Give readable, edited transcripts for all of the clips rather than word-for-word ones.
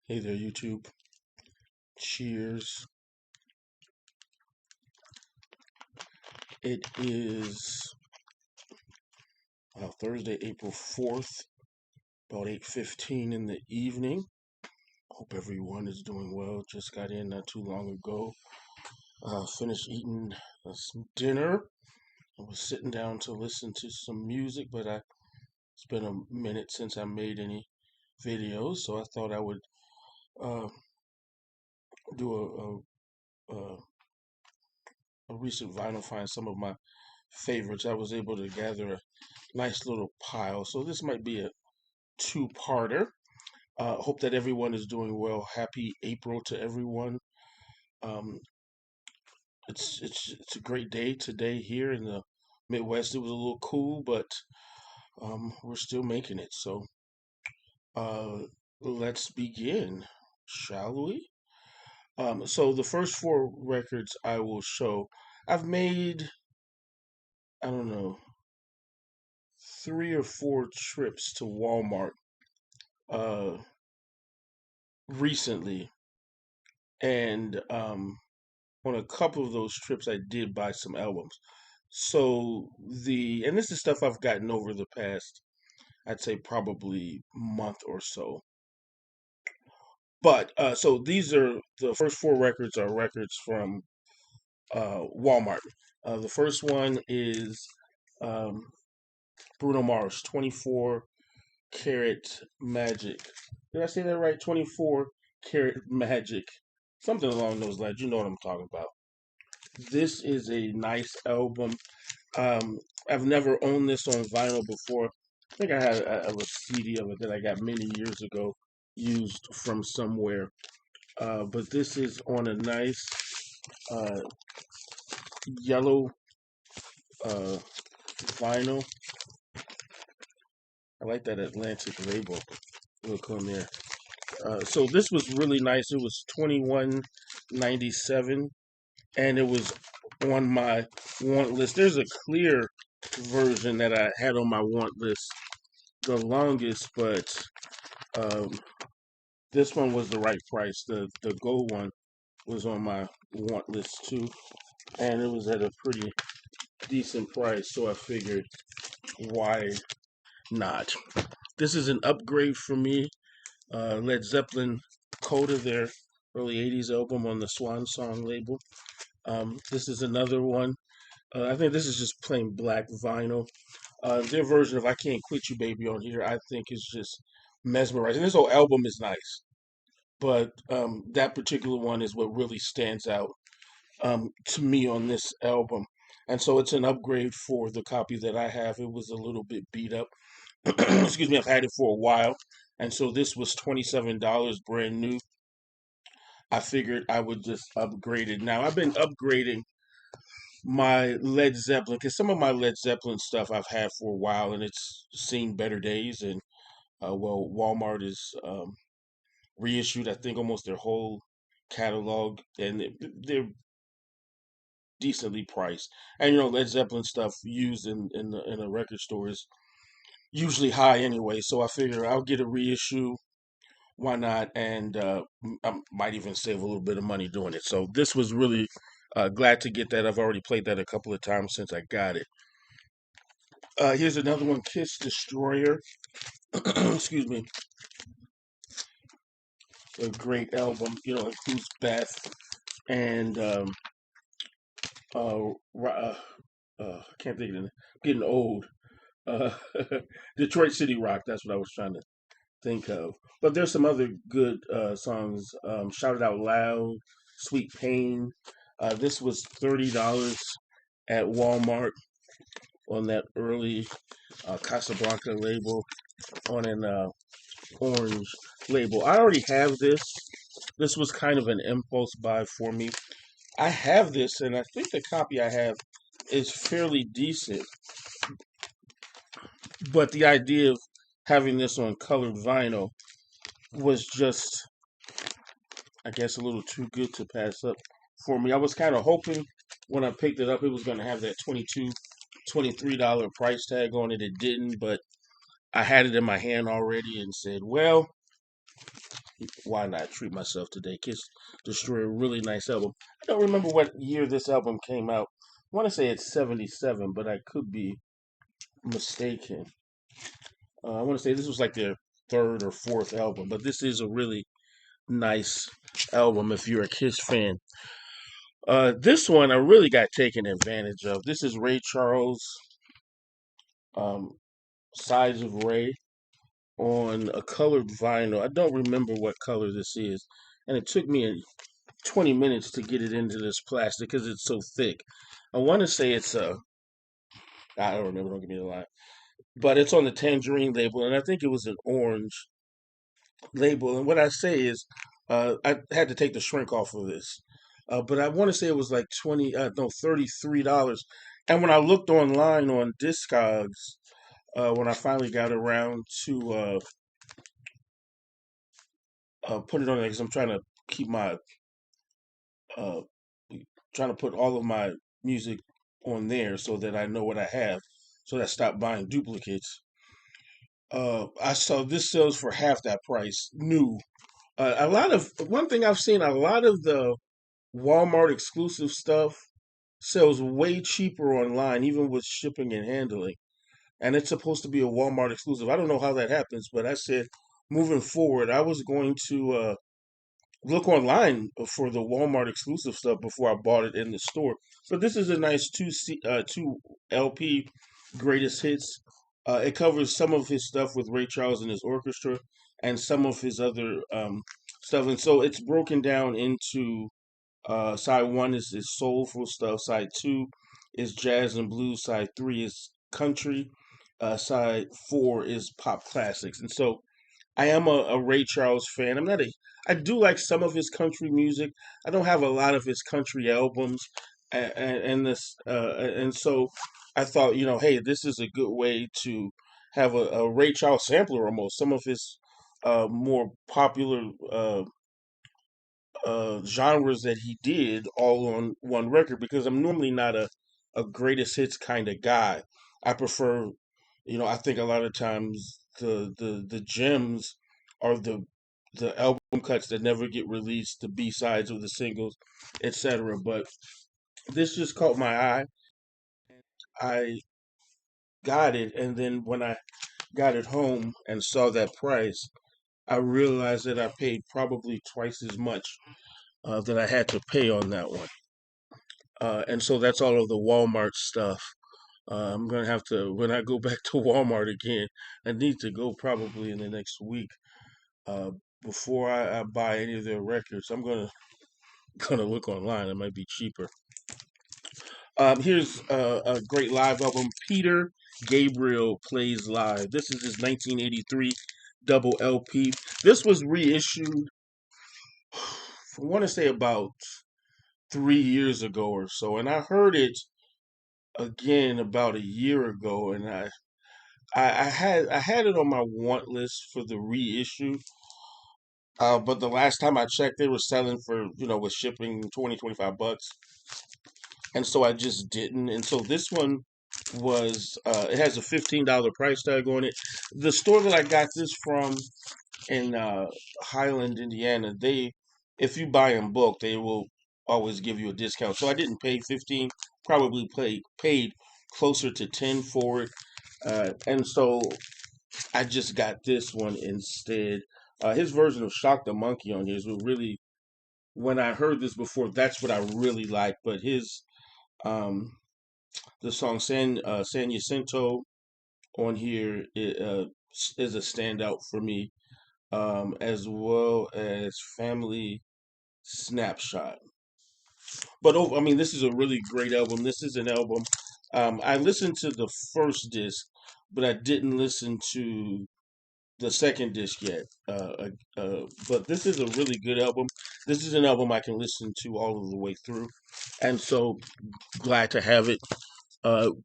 Hey there, YouTube. Cheers. It is Thursday, April 4th, about 8:15 in the evening. Hope everyone is doing well. Just got in not too long ago. Finished eating some dinner. I was sitting down to listen to some music, but it's been a minute since I made any videos, so I thought I would uh, do a recent vinyl find, some of my favorites. I was able to gather a nice little pile. So this might be a two-parter. Hope that everyone is doing well. Happy April to everyone. Um, it's a great day today here in the Midwest. It was a little cool, but we're still making it. So uh, let's begin, shall we? So the first four records I will show, I've made, I don't know, 3 or 4 trips to Walmart uh, recently, and on a couple of those trips, I did buy some albums. So and this is stuff I've gotten over the past, I'd say probably month or so. But so these are the first four records are records from Walmart. The first one is um, Bruno Mars, 24 Karat Magic. Did I say that right? 24 Karat Magic. Something along those lines. You know what I'm talking about. This is a nice album. Um, I've never owned this on vinyl before. I think I had a CD of it that I got many years ago, used from somewhere. But this is on a nice uh, yellow uh, vinyl. I like that Atlantic label look on there. So this was really nice. It was 21.97, and it was on my want list. There's a clear version that I had on my want list the longest, but um, this one was the right price. The gold one was on my want list too, and it was at a pretty decent price. So I figured, why not? This is an upgrade for me. Led Zeppelin Coda, their early '80s album on the Swan Song label. This is another one. I think this is just plain black vinyl. Their version of "I Can't Quit You, Baby" on here, I think, is just mesmerizing. This whole album is nice, but that particular one is what really stands out to me on this album. And so it's an upgrade for the copy that I have. It was a little bit beat up. Excuse me, I've had it for a while. And so this was $27 brand new. I figured I would just upgrade it. Now, I've been upgrading my Led Zeppelin, because some of my Led Zeppelin stuff I've had for a while and it's seen better days. And well, Walmart is reissued, I think, almost their whole catalog, and they're decently priced. And Led Zeppelin stuff used in a record store is usually high anyway. So I figure I'll get a reissue. Why not? And I might even save a little bit of money doing it. So this was really glad to get that. I've already played that a couple of times since I got it. Here's another one, Kiss Destroyer. Excuse me. A great album. Includes Beth and I can't think of it. Getting old. Uh, Detroit City Rock. That's what I was trying to think of. But there's some other good songs. Shout It Out Loud, Sweet Pain. This was $30 at Walmart on that early Casablanca label on an orange label. I already have this. This was kind of an impulse buy for me. I have this, and I think the copy I have is fairly decent. But the idea of having this on colored vinyl was just, I guess, a little too good to pass up for me. I was kind of hoping when I picked it up it was going to have that $22, $23 price tag on it. It didn't, but I had it in my hand already and said, well, why not treat myself today? Kiss Destroy, a really nice album. I don't remember what year this album came out. I want to say it's 77, but I could be mistaken. I want to say this was like their third or fourth album, but this is a really nice album if you're a Kiss fan. This one I really got taken advantage of. This is Ray Charles, um, Sides of Ray, on a colored vinyl. I don't remember what color this is, and it took me 20 minutes to get it into this plastic because it's so thick. I want to say it's a, I don't remember, don't give me a lie, but it's on the tangerine label, and I think it was an orange label. And what I say is, I had to take the shrink off of this, but I want to say it was like no, $33. And when I looked online on Discogs, when I finally got around to put it on there, because I'm trying to keep my uh, trying to put all of my music on there so that I know what I have, so that I stop buying duplicates. I saw this sells for half that price, new. A lot of one thing I've seen, a lot of the Walmart exclusive stuff sells way cheaper online, even with shipping and handling. And it's supposed to be a Walmart exclusive. I don't know how that happens, but I said moving forward, I was going to look online for the Walmart exclusive stuff before I bought it in the store. But this is a nice two LP greatest hits. It covers some of his stuff with Ray Charles and his orchestra, and some of his other stuff. And so it's broken down into side one is soulful stuff. Side two is jazz and blues. Side three is country. Side four is pop classics. And so I am a Ray Charles fan. I'm not a. I do like some of his country music. I don't have a lot of his country albums, and so I thought, hey, this is a good way to have a Ray Charles sampler almost. Some of his more popular genres that he did all on one record, because I'm normally not a greatest hits kind of guy. I prefer, I think a lot of times the gems are the album cuts that never get released, the B sides of the singles, etc. But this just caught my eye. I got it, and then when I got it home and saw that price, I realized that I paid probably twice as much that I had to pay on that one. And so that's all of the Walmart stuff. I'm gonna have to, when I go back to Walmart again, I need to go probably in the next week, uh, before I buy any of their records. I'm gonna gonna look online. It might be cheaper. Here's a great live album. Peter Gabriel plays live. This is his 1983 double LP. This was reissued, I want to say about 3 years ago or so, and I heard it again about a year ago, and I had it on my want list for the reissue. But the last time I checked, they were selling for, with shipping, 20 to 25 bucks, and so I just didn't. And so this one was, it has a $15 price tag on it. The store that I got this from in Highland, Indiana, if you buy in bulk, they will always give you a discount. So I didn't pay 15, probably paid closer to 10 for it. And so I just got this one instead. His version of Shock the Monkey on here is what really, when I heard this before, that's what I really like. But um, the song San Jacinto on here is a standout for me, as well as Family Snapshot. But I mean, this is a really great album. This is an album. I listened to the first disc, but I didn't listen to the second disc yet. But this is a really good album. This is an album I can listen to all of the way through, and so glad to have it.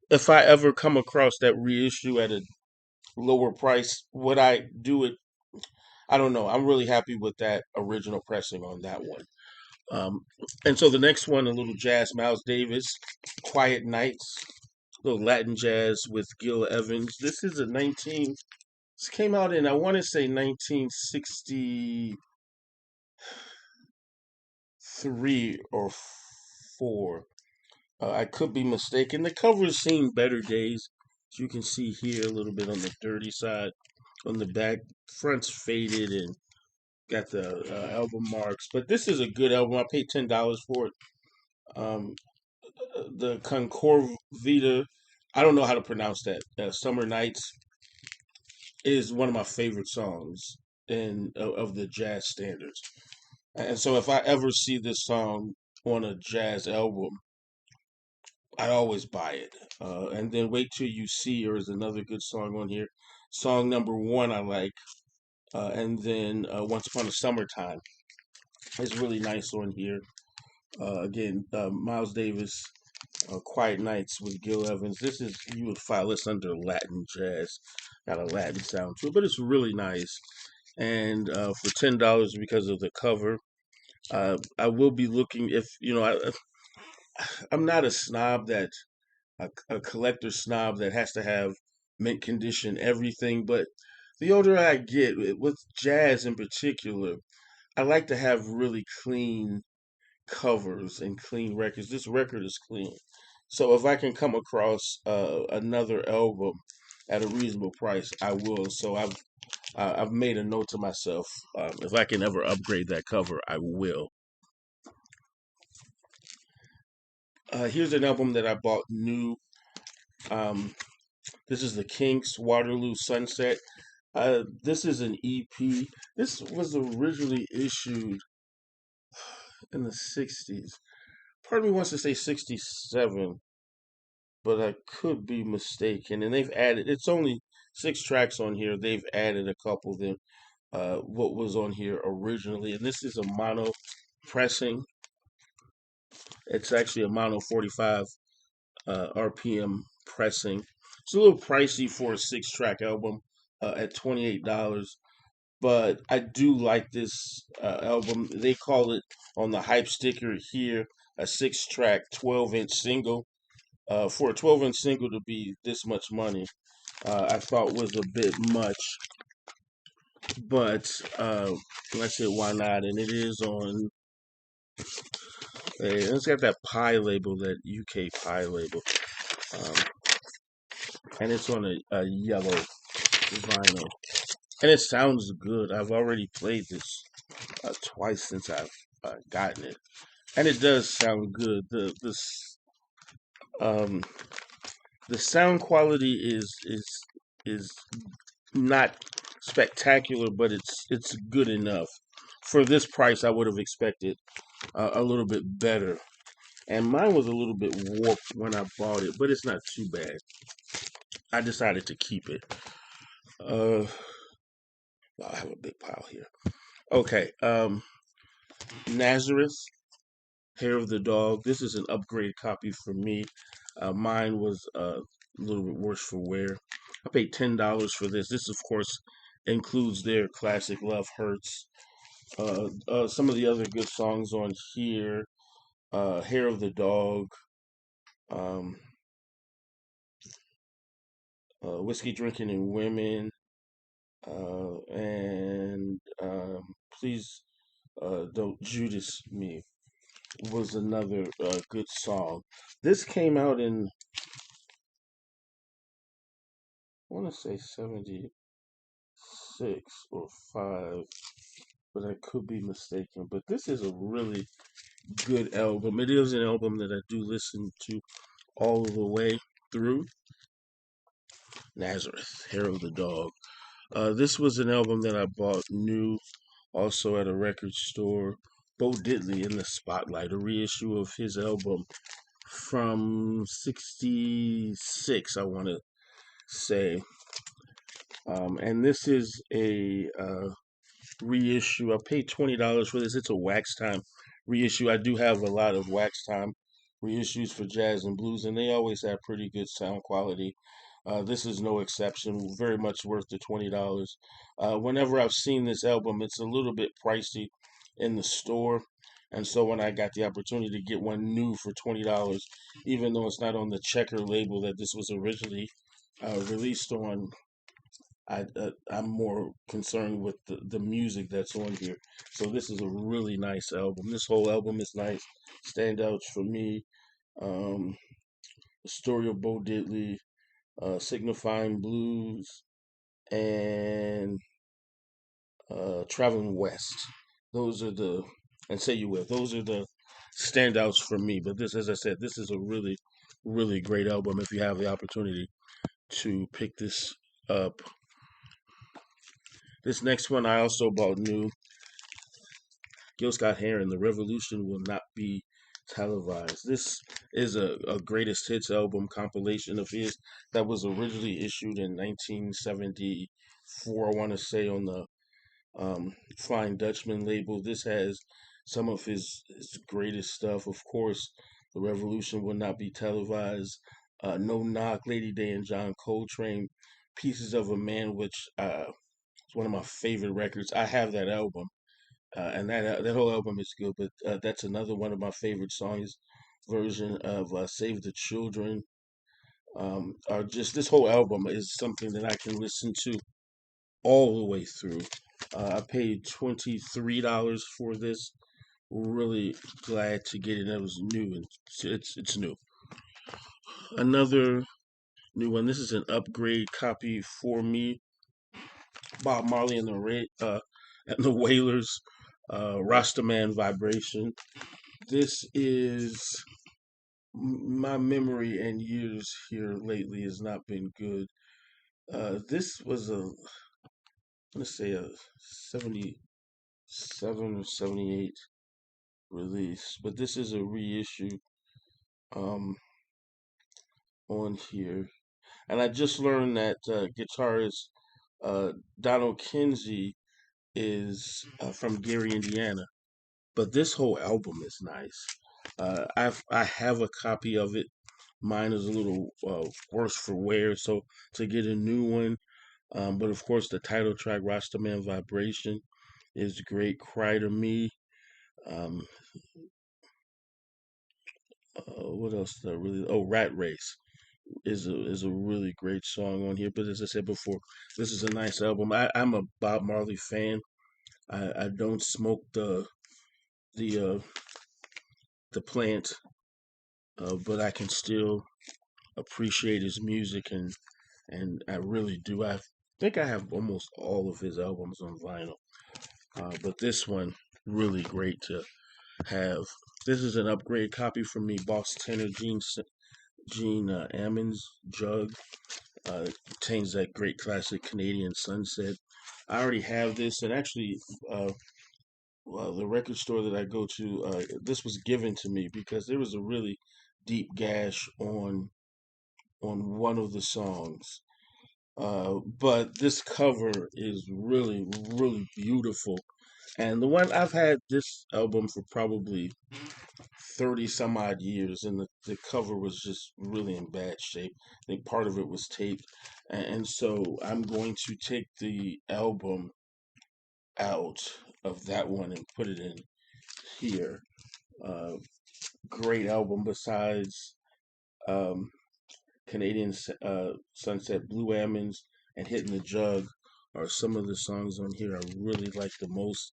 If I ever come across that reissue at a lower price, would I do it? I don't know. I'm really happy with that original pressing on that one. Um, and so the next one, a little jazz, Miles Davis, Quiet Nights, a little Latin jazz with Gil Evans. This is a 19. This came out in, I want to say, 1960. three or four. I could be mistaken. The cover's seen better days. As you can see here, a little bit on the dirty side. On the back, front's faded and got the album marks. But this is a good album. I paid $10 for it. Um, the Concord Vita, I don't know how to pronounce that. Summer Nights is one of my favorite songs in of the jazz standards. And so if I ever see this song on a jazz album, I always buy it. And then Wait Till You See Her is another good song on here. Song number one I like. And then Once Upon a Summertime is really nice on here. Again, Miles Davis, Quiet Nights with Gil Evans. This is, you would file this under Latin jazz. Got a Latin sound to it, but it's really nice. And for $10 because of the cover, I will be looking, if, I'm not a snob that a collector snob that has to have mint condition everything, but the older I get, with jazz in particular, I like to have really clean covers and clean records. This record is clean. So if I can come across another album at a reasonable price, I will. So I've made a note to myself. If I can ever upgrade that cover, I will. Here's an album that I bought new. Um, this is the Kinks Waterloo Sunset. This is an EP. This was originally issued in the 60s. Part of me wants to say 67, but I could be mistaken. And they've added, it's only 6 tracks on here. They've added a couple of them, what was on here originally. And this is a mono pressing. It's actually a mono 45 RPM pressing. It's a little pricey for a 6 track album at $28. But I do like this album. They call it on the hype sticker here a 6 track 12-inch single. For a 12-inch single to be this much money, I thought was a bit much. But I said, why not? And it is on. It's got that pie label, that UK pie label, um, and it's on a yellow vinyl, and it sounds good. I've already played this twice since I've gotten it, and it does sound good. Um, the sound quality is not spectacular, but it's good enough. For this price, I would have expected a little bit better. And mine was a little bit warped when I bought it, but it's not too bad. I decided to keep it. Uh, I have a big pile here. Okay, Nazareth, Hair of the Dog. This is an upgrade copy for me. Mine was a little bit worse for wear. I paid $10 for this. This, of course, includes their classic "Love Hurts." Some of the other good songs on here: "Hair of the Dog," um, "Whiskey Drinking and Women," and "Please Don't Judas Me" was another good song. This came out in, I want to say 76 or 5, but I could be mistaken. But this is a really good album. It is an album that I do listen to all the way through. Nazareth, Hair of the Dog. This was an album that I bought new, also at a record store. Bo Diddley in the Spotlight, a reissue of his album from '66, I want to say. And this is a reissue. I paid $20 for this. It's a Wax Time reissue. I do have a lot of Wax Time reissues for jazz and blues, and they always have pretty good sound quality. This is no exception. Very much worth the $20. Whenever I've seen this album, it's a little bit pricey in the store. And so when I got the opportunity to get one new for $20, even though it's not on the checker label that this was originally released on, I'm more concerned with the music that's on here. So this is a really nice album. This whole album is nice. Standouts for me, um, The Story of Bo Diddley, Signifying Blues, and Traveling West. Those are the and Say You Will. Those are the standouts for me. But this, as I said, this is a really, really great album. If you have the opportunity to pick this up, this next one I also bought new. Gil Scott Heron, The Revolution Will Not Be Televised. This is a greatest hits album compilation of his that was originally issued in 1974. I want to say on the Flying Dutchman label. This has some of his greatest stuff. Of course, The Revolution Will Not Be Televised. No Knock, Lady Day and John Coltrane. Pieces of a Man, which is one of my favorite records. I have that album, and that whole album is good. But that's another one of my favorite songs. Version of "Save the Children." Are just this whole album is something that I can listen to all the way through. I paid $23 for this. Really glad to get it. It was new and it's new. Another new one. This is an upgrade copy for me. Bob Marley and the and the Wailers, Rastaman Vibration. This is my memory and years here lately has not been good. This was let's say a 77 or 78 release, but this is a reissue um, on here. And I just learned that guitarist uh, Donald Kinsey is from Gary, Indiana. But this whole album is nice. I have a copy of it. Mine is a little worse for wear, so to get a new one. But of course, the title track, Rastaman Vibration, is great. Cry to Me. Um, what else did I really? Oh, Rat Race is a really great song on here. But as I said before, this is a nice album. I'm a Bob Marley fan. I don't smoke the the plant, but I can still appreciate his music and I really do. I think I have almost all of his albums on vinyl. But this one really great to have. This is an upgrade copy from me, Boss Tenor Gene Ammons Jug. Contains that great classic Canadian Sunset. I already have this, and actually, well, the record store that I go to, this was given to me because there was a really deep gash on one of the songs. But this cover is really, really beautiful. And the one I've had this album for probably 30 some odd years, and the cover was just really in bad shape. I think part of it was taped. And so I'm going to take the album out of that one and put it in here. Uh, Great album besides um, Canadian Sunset, Blue Ammons, and Hitting the Jug are some of the songs on here I really like the most.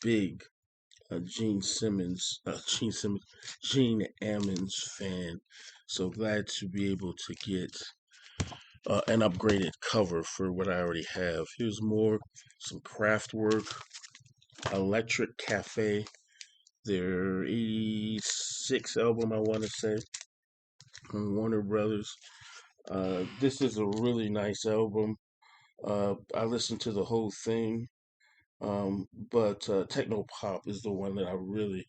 Big Gene Ammons fan. So glad to be able to get an upgraded cover for what I already have. Here's more, some craft work, Electric Cafe, their 86 album, I want to say, from Warner Brothers. This is a really nice album. I listened to the whole thing, but Techno Pop is the one that I really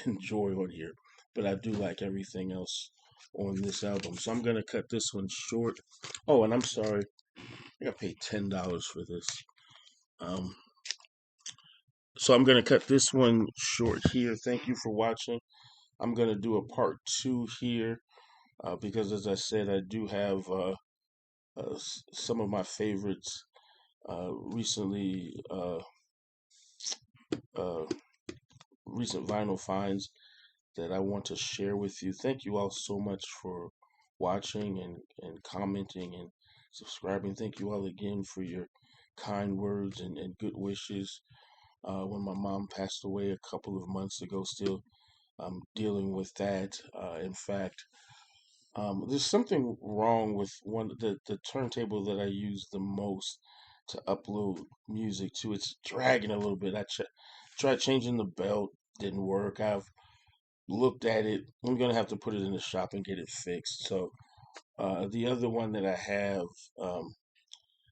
enjoy on here. But I do like everything else on this album. So I'm gonna cut this one short. Oh, and I'm sorry, I got paid $10 for this. Um, so I'm gonna cut this one short here. Thank you for watching. I'm gonna do a part two here because, as I said, I do have some of my favorites recently. Uh, Recent vinyl finds that I want to share with you. Thank you all so much for watching and commenting and subscribing. Thank you all again for your kind words and good wishes. When my mom passed away a couple of months ago, still dealing with that. In fact, there's something wrong with the turntable that I use the most to upload music to. It's dragging a little bit. Tried changing the belt, didn't work. I've looked at it. I'm gonna have to put it in the shop and get it fixed. So the other one that I have um,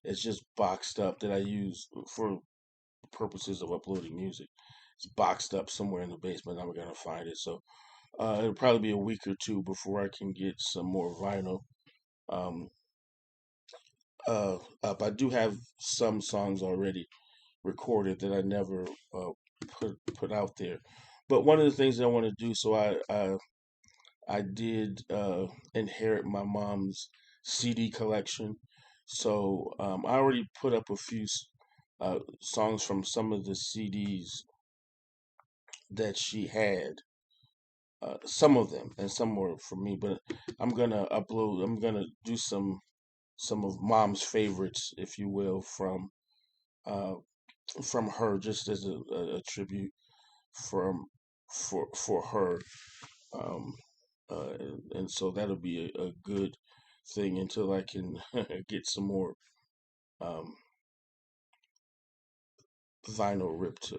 is just boxed up that I use for purposes of uploading music. It's boxed up somewhere in the basement. I'm gonna find it. So it'll probably be a week or two before I can get some more vinyl um, up. I do have some songs already recorded that I never put out there. But one of the things that I want to do, so I did inherit my mom's CD collection. So I already put up a few songs from some of the CDs that she had. Some of them, and some were for me. But I'm gonna upload. I'm gonna do some of mom's favorites, if you will, uh, from her, just as a tribute from for her. Um, and so that'll be a good thing until I can get some more um, vinyl rip to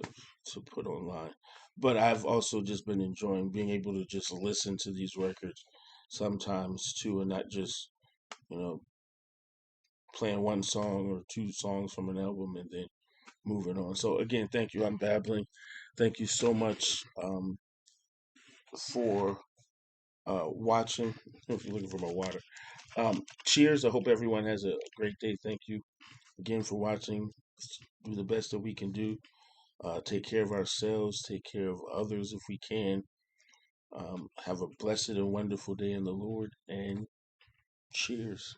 put online. But I've also just been enjoying being able to just listen to these records sometimes too, and not just you know playing one song or two songs from an album and then moving on. So again, thank you. I'm babbling. Thank you so much for watching. If you're looking for my water, cheers. I hope everyone has a great day. Thank you again for watching. Let's do the best that we can do. Take care of ourselves. Take care of others if we can. Have a blessed and wonderful day in the Lord. And cheers.